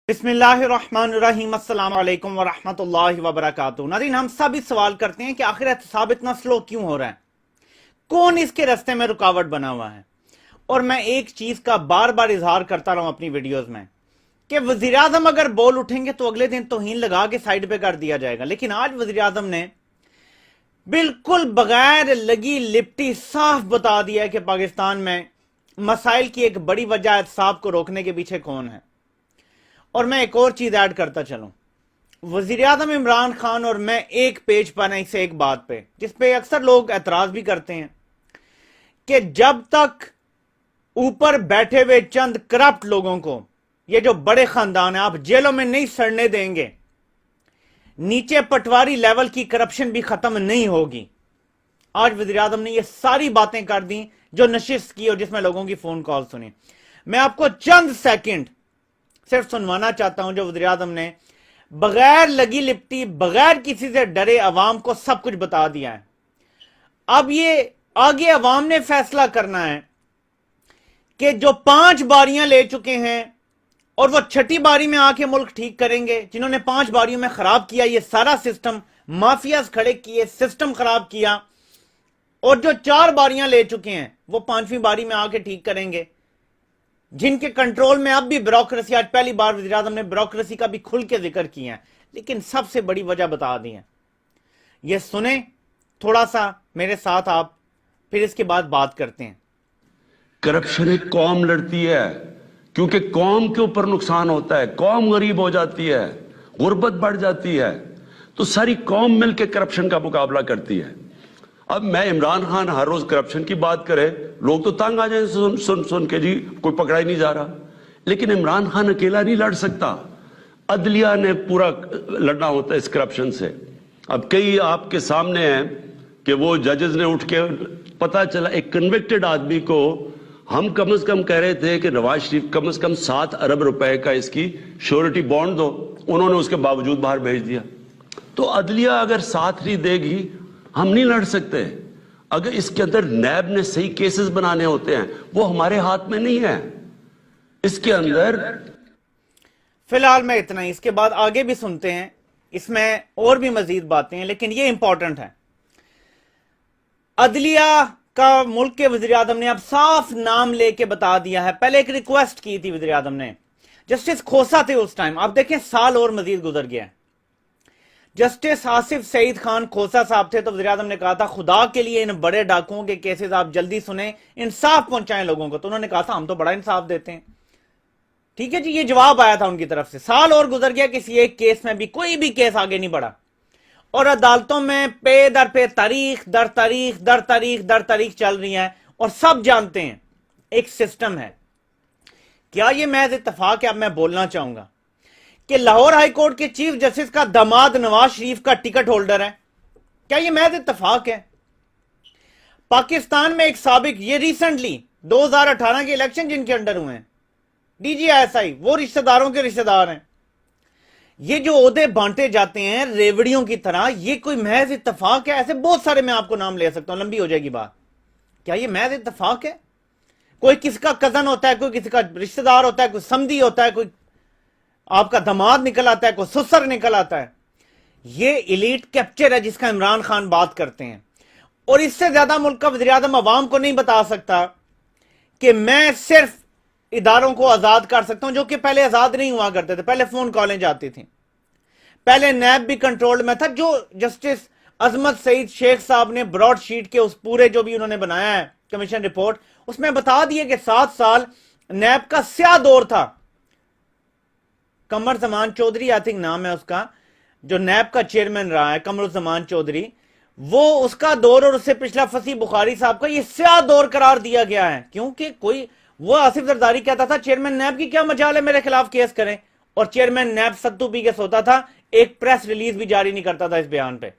बिस्मिल्लाहिर्रहमानिर्रहीम अस्सलाम वालेकुम वरहमतुल्लाहि वबरकातुहू। नाज़रीन, हम सब इस सवाल करते हैं कि आखिर एहतसाब इतना स्लो क्यों हो रहा है, कौन इसके रास्ते में रुकावट बना हुआ है। और मैं एक चीज का बार बार इजहार करता रहा हूं अपनी वीडियोस में कि वजीर आजम अगर बोल उठेंगे तो अगले दिन तौहीन लगा के साइड पे कर दिया जाएगा, लेकिन आज वजीर आजम ने बिल्कुल बगैर लगी लिपटी साफ बता दिया है कि पाकिस्तान में मसाइल की एक बड़ी वजह एहतसाब को रोकने के पीछे कौन है। और मैं एक और चीज ऐड करता चलूं, वजीर आजम इमरान खान और मैं एक पेज पर नहीं से एक बात पे जिस पे अक्सर लोग एतराज भी करते हैं कि जब तक ऊपर बैठे हुए चंद करप्ट लोगों को, ये जो बड़े खानदान है, आप जेलों में नहीं सड़ने देंगे, नीचे पटवारी लेवल की करप्शन भी खत्म नहीं होगी। आज वजीर आजम ने ये सारी बातें कर दी जो नशिस्त की और जिसमें लोगों की फोन कॉल सुनी। मैं आपको चंद सेकंड सिर्फ सुनवाना चाहता हूं जो वज़ीर आज़म ने बगैर लगी लिपटी, बगैर किसी से डरे अवाम को सब कुछ बता दिया है। अब ये आगे अवाम ने फैसला करना है कि जो 5 बारियां ले चुके हैं और वो 6ठी बारी में आके मुल्क ठीक करेंगे, जिन्होंने 5 बारियों में खराब किया ये सारा सिस्टम, माफियाज खड़े किए, सिस्टम खराब किया, और जो 4 बारियां ले चुके हैं वो 5वीं बारी में आके ठीक करेंगे, जिनके कंट्रोल में अब भी ब्यूरोक्रेसी। आज पहली बार वज़ीर आज़म ने ब्यूरोक्रेसी का भी खुल के जिक्र किया है, लेकिन सबसे बड़ी वजह बता दी है। ये सुने थोड़ा सा मेरे साथ आप, फिर इसके बाद बात करते हैं। करप्शन एक कौम लड़ती है क्योंकि कौम के ऊपर नुकसान होता है, कौम गरीब हो जाती है, गुर्बत बढ़ जाती है, तो सारी कौम मिलकर करप्शन का मुकाबला करती है। अब मैं इमरान खान हर रोज करप्शन की बात करे, लोग तो तंग आ जाए सुन सुन के, जी कोई पकड़ा ही नहीं जा रहा। लेकिन इमरान खान अकेला नहीं लड़ सकता, अदलिया ने पूरा लड़ना होता है इस करप्शन से। अब कई आपके सामने हैं कि वो जजेस ने उठ के, पता चला एक कन्विक्टेड आदमी को हम कम से कम कह रहे थे कि नवाज शरीफ कम से कम 7 अरब रुपए का इसकी श्योरिटी बॉन्ड दो, उन्होंने उसके बावजूद बाहर भेज दिया। तो अदलिया अगर साथ नहीं देगी हम नहीं लड़ सकते। अगर इसके अंदर नैब ने सही केसेस बनाने होते हैं, वो हमारे हाथ में नहीं है। इसके अंदर फिलहाल मैं इतना ही, इसके बाद आगे भी सुनते हैं, इसमें और भी मजीद बातें हैं, लेकिन ये इंपॉर्टेंट है। अदलिया का मुल्क के वजीर आजम ने अब साफ नाम लेके बता दिया है। पहले एक रिक्वेस्ट की थी वजीर आजम ने, जस्टिस खोसा थे उस टाइम, आप देखें साल और मजीद गुजर गया है। जस्टिस आसिफ सईद खान खोसा साहब थे तो वज़ीर आज़म ने कहा था खुदा के लिए इन बड़े डाकुओं के केसेस आप जल्दी सुने, इंसाफ पहुंचाएं लोगों को। तो उन्होंने कहा था हम तो बड़ा इंसाफ देते हैं। ठीक है जी, ये जवाब आया था उनकी तरफ से। साल और गुजर गया, किसी एक केस में भी कोई भी केस आगे नहीं बढ़ा, और अदालतों में पे दर पे तारीख दर तारीख दर तारीख दर तारीख चल रही है। और सब जानते हैं एक सिस्टम है। क्या ये महज इत्तेफाक है? अब मैं बोलना चाहूंगा कि लाहौर हाई कोर्ट के चीफ जस्टिस का दामाद नवाज शरीफ का टिकट होल्डर है। क्या ये महज इत्तेफाक है? पाकिस्तान में एक साबिक, ये रिसेंटली 2018 के इलेक्शन जिनके अंडर हुए हैं, DGISI, वो रिश्तेदारों के रिश्तेदार हैं। ये जो ओहदे बांटे जाते हैं रेवड़ियों की तरह, ये कोई महज इत्तेफाक है? ऐसे बहुत सारे मैं आपको नाम ले सकता हूं, लंबी हो जाएगी बात। क्या ये महज इत्तेफाक है? कोई किसी का कजन होता है, कोई किसी का रिश्तेदार होता है, कोई समधी होता है, कोई आपका दामाद निकल आता है, कोई ससुर निकल आता है। ये एलीट कैप्चर है जिसका इमरान खान बात करते हैं। और इससे ज्यादा मुल्क का वज़ीर आज़म अवाम को नहीं बता सकता कि मैं सिर्फ इदारों को आजाद कर सकता हूं, जो कि पहले आजाद नहीं हुआ करते थे। पहले फोन कॉलें जाती थी, पहले नैब भी कंट्रोल में था। जो जस्टिस अजमत सईद शेख साहब ने ब्रॉड शीट के उस पूरे जो भी उन्होंने बनाया है कमीशन रिपोर्ट, उसमें बता दिए कि 7 साल नैब का स्याह दौर था। कमर जमान चौधरी आई थिंक नाम है उसका, जो नैब का चेयरमैन रहा है, कमर जमान चौधरी, वो उसका दौर और उससे पिछला फसी बुखारी साहब का ये स्याह दौर करार दिया गया है। क्योंकि कोई, वो आसिफ जरदारी कहता था चेयरमैन नैब की क्या मजाल है मेरे खिलाफ केस करें, और चेयरमैन नैब सत्तू पी के सोता था, एक प्रेस रिलीज भी जारी नहीं करता था इस बयान पे।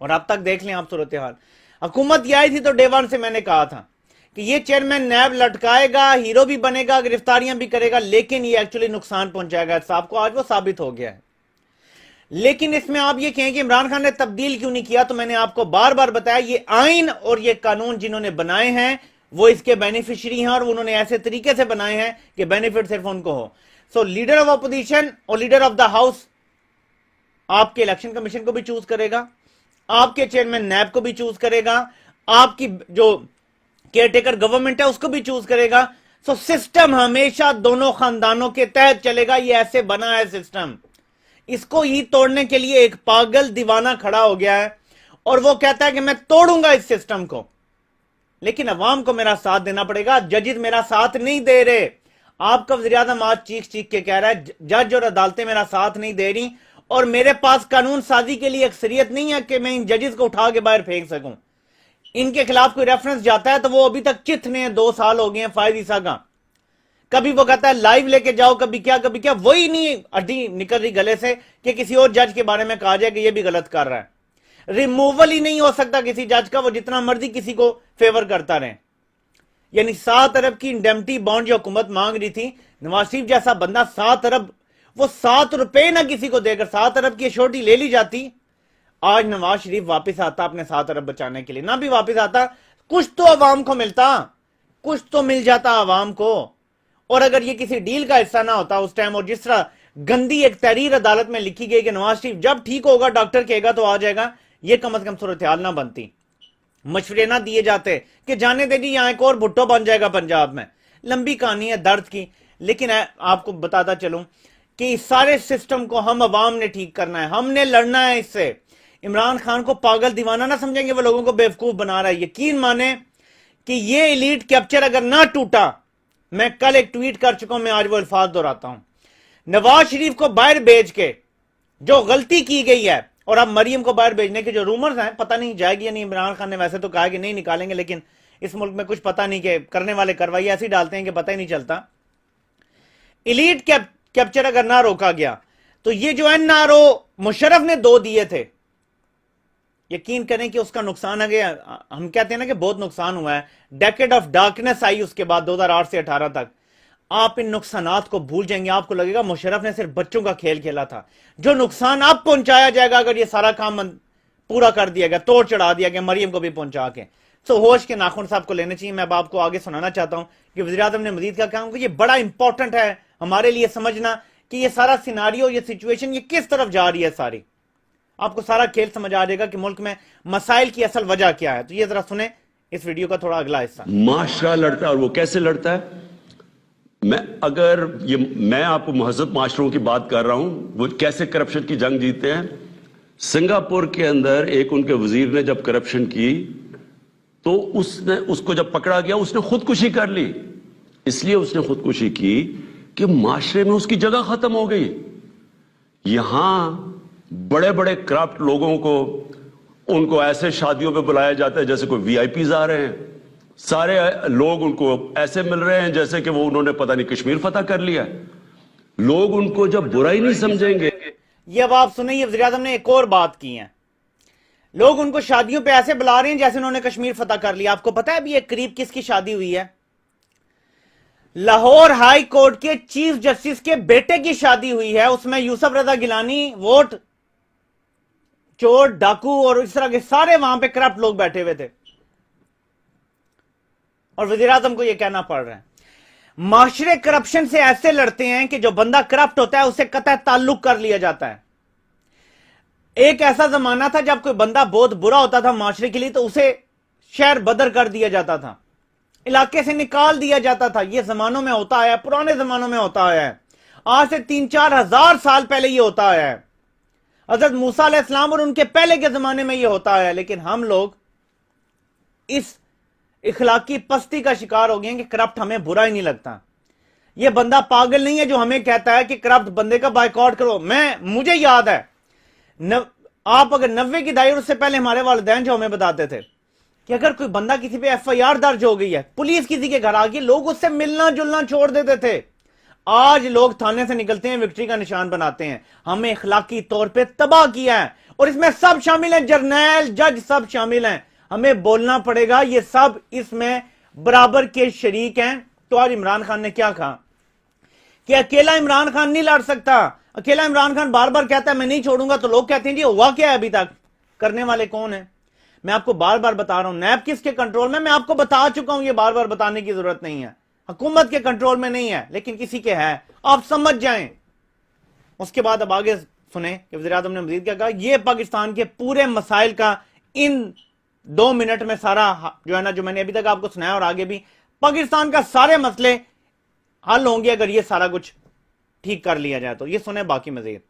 और अब तक देख लें आप सूरत हाल। हुकूमत ये आई थी तो डे वन से मैंने कहा था कि ये चेयरमैन नैब लटकाएगा, हीरो भी बनेगा, गिरफ्तारियां भी करेगा, लेकिन ये एक्चुअली नुकसान पहुंचाएगा साहब को। आज वो साबित हो गया है। लेकिन इसमें आप ये कहें कि इमरान खान ने तब्दील क्यों नहीं किया, तो मैंने आपको बार बार बताया ये आइन और ये कानून जिन्होंने बनाए हैं वो इसके बेनिफिशियरी हैं, और उन्होंने ऐसे तरीके से बनाए हैं कि बेनिफिट सिर्फ उनको हो। सो लीडर ऑफ अपोजिशन और लीडर ऑफ द हाउस आपके इलेक्शन कमीशन को भी चूज करेगा, आपके चेयरमैन नैब को भी चूज करेगा, आपकी जो केयरटेकर गवर्नमेंट है उसको भी चूज करेगा। सो सिस्टम हमेशा दोनों खानदानों के तहत चलेगा। ये ऐसे बना है सिस्टम। इसको ही तोड़ने के लिए एक पागल दीवाना खड़ा हो गया है और वो कहता है कि मैं तोड़ूंगा इस सिस्टम को, लेकिन अवाम को मेरा साथ देना पड़ेगा। जजेस मेरा साथ नहीं दे रहे। आपका वज़ीर-ए-आज़म आज चीख चीख के कह रहा है जज और अदालतें मेरा साथ नहीं दे रही और मेरे पास कानून साजी के लिए अक्सरियत नहीं है कि मैं इन जजेस को उठा के बाहर फेंक सकूं। इनके खिलाफ कोई रेफरेंस जाता है तो वो अभी तक चित ने 2 साल हो गए हैं फायद ईसा का। कभी वो कहता है लाइव लेके जाओ, कभी क्या, वही नहीं अड्डी निकल रही गले से कि किसी और जज के बारे में कहा जाए कि ये भी गलत कर रहा है। रिमूवल ही नहीं हो सकता किसी जज का, वो जितना मर्जी किसी को फेवर करता रहे। यानी 7 अरब की इंडेमनिटी बॉन्ड जो हुकूमत मांग रही थी, नवाज शरीफ जैसा बंदा 7 अरब, वो 7 रुपए ना किसी को देकर 7 अरब की एश्योरिटी ले ली जाती। आज नवाज शरीफ वापस आता अपने 7 अरब बचाने के लिए, ना भी वापस आता कुछ तो अवाम को मिलता, कुछ तो मिल जाता अवाम को। और अगर ये किसी डील का हिस्सा ना होता उस टाइम, और जिस तरह गंदी एक तहरीर अदालत में लिखी गई कि नवाज शरीफ जब ठीक होगा डॉक्टर कहेगा तो आ जाएगा, ये कम से कम सूरत हाल ना बनती। मशवरे ना दिए जाते कि जाने दे जी यहां एक और भुट्टो बन जाएगा पंजाब में। लंबी कहानी है दर्द की, लेकिन आपको बताता चलूं कि इस सारे सिस्टम को हम अवाम ने ठीक करना है, हमने लड़ना है इससे। इमरान खान को पागल दीवाना ना समझेंगे, वो लोगों को बेवकूफ बना रहा है। यकीन माने कि ये एलीट कैप्चर अगर ना टूटा, मैं कल एक ट्वीट कर चुका हूं, मैं आज वो अल्फाज दोहराता हूं। नवाज शरीफ को बाहर भेज के जो गलती की गई है, और अब मरियम को बाहर भेजने के जो रूमर्स हैं, पता नहीं जाएगी या नहीं। इमरान खान ने वैसे तो कहा कि नहीं निकालेंगे, लेकिन इस मुल्क में कुछ पता नहीं कि करने वाले कार्रवाई ऐसी डालते हैं कि पता ही नहीं चलता। एलीट कैप्चर अगर ना रोका गया तो ये जो एनआरओ मुशर्रफ ने 2 दिए थे, यकीन करें कि उसका नुकसान आ गया। हम कहते हैं ना कि बहुत नुकसान हुआ है। डेकेड ऑफ डार्कनेस आई उसके बाद 2008 से 18 तक। आप इन नुकसानात को भूल जाएंगे, आपको लगेगा मुशर्रफ ने सिर्फ बच्चों का खेल खेला था। जो नुकसान आप पहुंचाया जाएगा अगर ये सारा काम पूरा कर दिया गया, तोड़ चढ़ा दिया गया, मरियम को भी पहुंचा के, तो होश के नाखून साहब को लेने चाहिए। मैं अब आपको आगे सुनाना चाहता हूं कि वज़ीर-ए-आज़म ने मजीद क्या कहा। ये बड़ा इंपॉर्टेंट है हमारे लिए समझना कि ये सारा सिनारियो, ये सिचुएशन, ये किस तरफ जा रही है सारी। आपको सारा खेल समझ आ जाएगा कि मुल्क में मसाइल की असल वजह क्या है। तो ये जरा सुने इस वीडियो का थोड़ा अगला हिस्सा। माशरा लड़ता है, और वो कैसे लड़ता है? मैं आपको महज़ब माशरों की बात कर रहा हूं, वो कैसे करप्शन की जंग जीते हैं। सिंगापुर के अंदर एक उनके वजीर ने जब करप्शन की तो उसको जब पकड़ा गया उसने खुदकुशी कर ली। इसलिए उसने खुदकुशी की कि माशरे में उसकी जगह खत्म हो गई। यहां बड़े बड़े करप्ट लोगों को उनको ऐसे शादियों पे बुलाया जाता है जैसे कोई वीआईपीज आ रहे हैं। सारे लोग उनको ऐसे मिल रहे हैं जैसे कि वो उन्होंने पता नहीं कश्मीर फतह कर लिया। लोग उनको जब बुरा ही नहीं समझेंगे। ये अब आप सुने, ये वज़ीर-ए-आज़म ने एक और बात की है। लोग उनको शादियों पे ऐसे बुला रहे हैं जैसे उन्होंने कश्मीर फतह कर लिया। आपको पता है अभी एक करीब किसकी शादी हुई है? लाहौर हाई कोर्ट के चीफ जस्टिस के बेटे की शादी हुई है। उसमें यूसुफ रजा गिलानी, वोट चोर, डाकू और इस तरह के सारे वहां पे करप्ट लोग बैठे हुए थे, और वज़ीर-ए-आज़म को यह कहना पड़ रहा है। माशरे करप्शन से ऐसे लड़ते हैं कि जो बंदा करप्ट होता है उससे कतई ताल्लुक कर लिया जाता है। एक ऐसा जमाना था जब कोई बंदा बहुत बुरा होता था माशरे के लिए तो उसे शहर बदर कर दिया जाता था, इलाके से निकाल दिया जाता था। यह जमानों में होता आया, पुराने जमानों में होता आया है। आज से 3-4 हजार साल पहले यह होता आया है। हजरत मूसा अलैहिस्सलाम और उनके पहले के जमाने में यह होता आया। लेकिन हम लोग इस इखलाकी पस्ती का शिकार हो गए हैं कि करप्ट हमें बुरा ही नहीं लगता। यह बंदा पागल नहीं है जो हमें कहता है कि करप्ट बंदे का बायकॉट करो। मुझे याद है आप अगर 90 की दायरे उससे पहले हमारे वालिदैन जो हमें बताते थे कि अगर कोई बंदा किसी पे एफआईआर दर्ज हो गई है, पुलिस किसी के घर आ गई, लोग उससे मिलना जुलना छोड़ देते थे। आज लोग थाने से निकलते हैं, विक्ट्री का निशान बनाते हैं। हमें इखलाकी तौर पे तबाह किया है, और इसमें सब शामिल हैं, जर्नैल, जज, सब शामिल हैं। हमें बोलना पड़ेगा, ये सब इसमें बराबर के शरीक हैं। तो आज इमरान खान ने क्या कहा कि अकेला इमरान खान नहीं लड़ सकता। अकेला इमरान खान बार बार कहता है मैं नहीं छोड़ूंगा, तो लोग कहते हैं जी हुआ क्या है अभी तक, करने वाले कौन है? मैं आपको बार बार बता रहा हूं नैब किसके कंट्रोल में। मैं आपको बता चुका हूं, ये बार बार बताने की जरूरत नहीं है। حکومت کے کنٹرول میں نہیں ہے لیکن کسی کے ہے, آپ سمجھ جائیں. اس کے بعد اب آگے سنیں کہ وزیر اعظم نے مزید کیا کہا. یہ پاکستان کے پورے مسائل کا ان 2 منٹ میں سارا جو ہے نا, جو میں نے ابھی تک آپ کو سنایا اور آگے بھی, پاکستان کا سارے مسئلے حل ہوں گے اگر یہ سارا کچھ ٹھیک کر لیا جائے تو. یہ سنیں باقی مزید.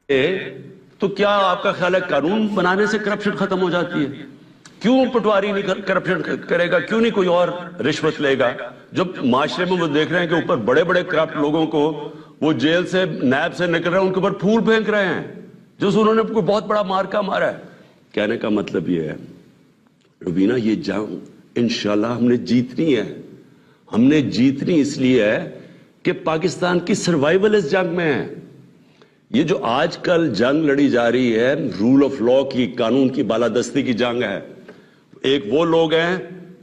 تو کیا آپ کا خیال ہے قانون بنانے سے کرپشن ختم ہو جاتی ہے؟ کیوں پٹواری نہیں کرپشن کرے گا؟ کیوں نہیں کوئی اور رشوت لے گا؟ جب معاشرے میں وہ دیکھ رہے ہیں کہ اوپر بڑے بڑے کرپٹ لوگوں کو وہ جیل سے نیب سے نکل رہے ہیں, ان کے اوپر پھول پھینک رہے ہیں جو انہوں نے کوئی بہت بڑا مارکا مارا ہے. کہنے کا مطلب یہ ہے روبینہ, یہ جنگ انشاءاللہ ہم نے جیتنی ہے. ہم نے جیتنی اس لیے ہے کہ پاکستان کی سروائیول اس جنگ میں ہے. یہ جو آج کل جنگ لڑی جا رہی ہے رول آف لا کی, قانون کی بالادستی کی جنگ ہے. ایک وہ لوگ ہیں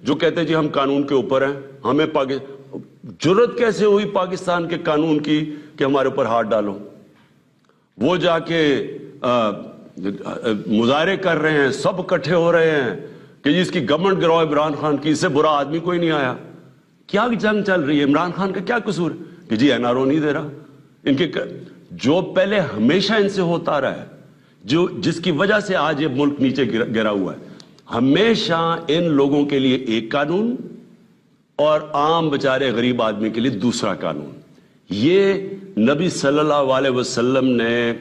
جو کہتے ہیں جی ہم قانون کے اوپر ہیں, ہمیں جرت کیسے ہوئی پاکستان کے قانون کی کہ ہمارے اوپر ہاتھ ڈالو. وہ جا کے مظاہرے کر رہے ہیں, سب اکٹھے ہو رہے ہیں کہ جی اس کی گورنمنٹ گراؤ عمران خان کی, اس سے برا آدمی کوئی نہیں آیا. کیا جنگ چل رہی ہے؟ عمران خان کا کیا قصور کہ جی این آر او نہیں دے رہا. ان کے جو پہلے ہمیشہ ان سے ہوتا رہا ہے, جو جس کی وجہ سے آج یہ ملک نیچے گرا ہوا ہے, ہمیشہ ان لوگوں کے لیے ایک قانون اور عام بیچارے غریب آدمی کے لیے دوسرا قانون. یہ نبی صلی اللہ علیہ وسلم نے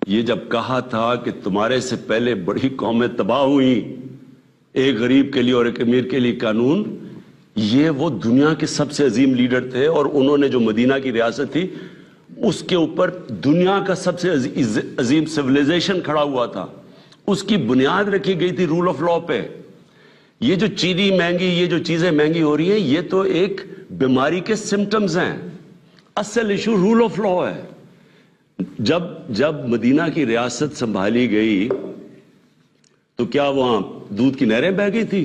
یہ جب کہا تھا کہ تمہارے سے پہلے بڑی قومیں تباہ ہوئی, ایک غریب کے لیے اور ایک امیر کے لیے قانون, یہ وہ دنیا کے سب سے عظیم لیڈر تھے اور انہوں نے جو مدینہ کی ریاست تھی اس کے اوپر دنیا کا سب سے عظیم سیویلائزیشن کھڑا ہوا تھا. اس کی بنیاد رکھی گئی تھی رول آف لا پہ. یہ جو چینی مہنگی, یہ جو چیزیں مہنگی ہو رہی ہیں, یہ تو ایک بیماری کے سمٹمز ہیں. اصل ایشو رول آف لا ہے. جب مدینہ کی ریاست سنبھالی گئی تو کیا وہاں دودھ کی نہریں بہہ گئی تھی؟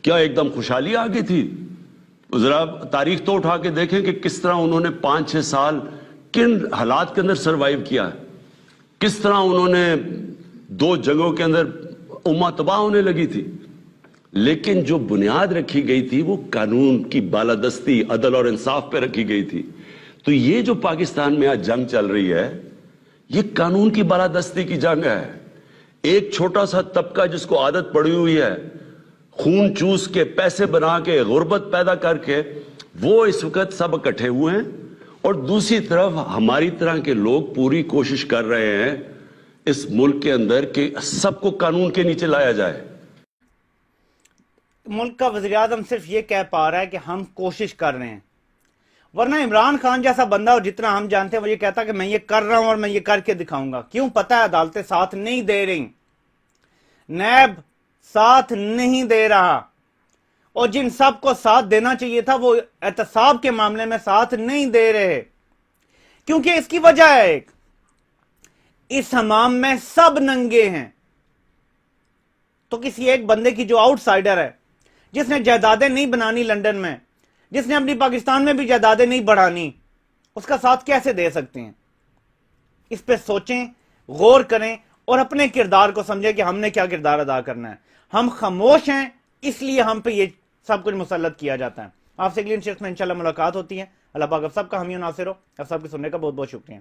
کیا ایک دم خوشحالی آ گئی تھی؟ ذرا تاریخ تو اٹھا کے دیکھیں کہ کس طرح انہوں نے 5-6 سال کن حالات کے اندر سروائیو کیا ہے, کس طرح انہوں نے 2 جنگوں کے اندر امہ تباہ ہونے لگی تھی. لیکن جو بنیاد رکھی گئی تھی وہ قانون کی بالادستی, عدل اور انصاف پہ رکھی گئی تھی. تو یہ جو پاکستان میں آج جنگ چل رہی ہے یہ قانون کی بالادستی کی جنگ ہے. ایک چھوٹا سا طبقہ جس کو عادت پڑی ہوئی ہے خون چوس کے, پیسے بنا کے, غربت پیدا کر کے, وہ اس وقت سب اکٹھے ہوئے ہیں. اور دوسری طرف ہماری طرح کے لوگ پوری کوشش کر رہے ہیں اس ملک کے اندر کہ سب کو قانون کے نیچے لایا جائے. ملک کا وزیر اعظم صرف یہ کہہ پا رہا ہے کہ ہم کوشش کر رہے ہیں, ورنہ عمران خان جیسا بندہ اور جتنا ہم جانتے ہیں وہ یہ کہتا کہ میں یہ کر رہا ہوں اور میں یہ کر کے دکھاؤں گا. کیوں؟ پتہ ہے عدالتیں ساتھ نہیں دے رہی, نیب ساتھ نہیں دے رہا, اور جن سب کو ساتھ دینا چاہیے تھا وہ احتساب کے معاملے میں ساتھ نہیں دے رہے. کیونکہ اس کی وجہ ہے ایک, اس حمام میں سب ننگے ہیں. تو کسی ایک بندے کی جو آؤٹ سائیڈر ہے, جس نے جائیدادیں نہیں بنانی لنڈن میں, جس نے اپنی پاکستان میں بھی جائیدادیں نہیں بڑھانی, اس کا ساتھ کیسے دے سکتے ہیں؟ اس پہ سوچیں, غور کریں اور اپنے کردار کو سمجھیں کہ ہم نے کیا کردار ادا کرنا ہے. ہم خاموش ہیں اس لیے ہم پہ یہ سب کچھ مسلط کیا جاتا ہے. آپ سے اگلی شخص میں انشاءاللہ ملاقات ہوتی ہے. اللہ پاک آپ سب کا حامی و ناصر ہو. آپ سب کے سننے کا بہت بہت شکریہ.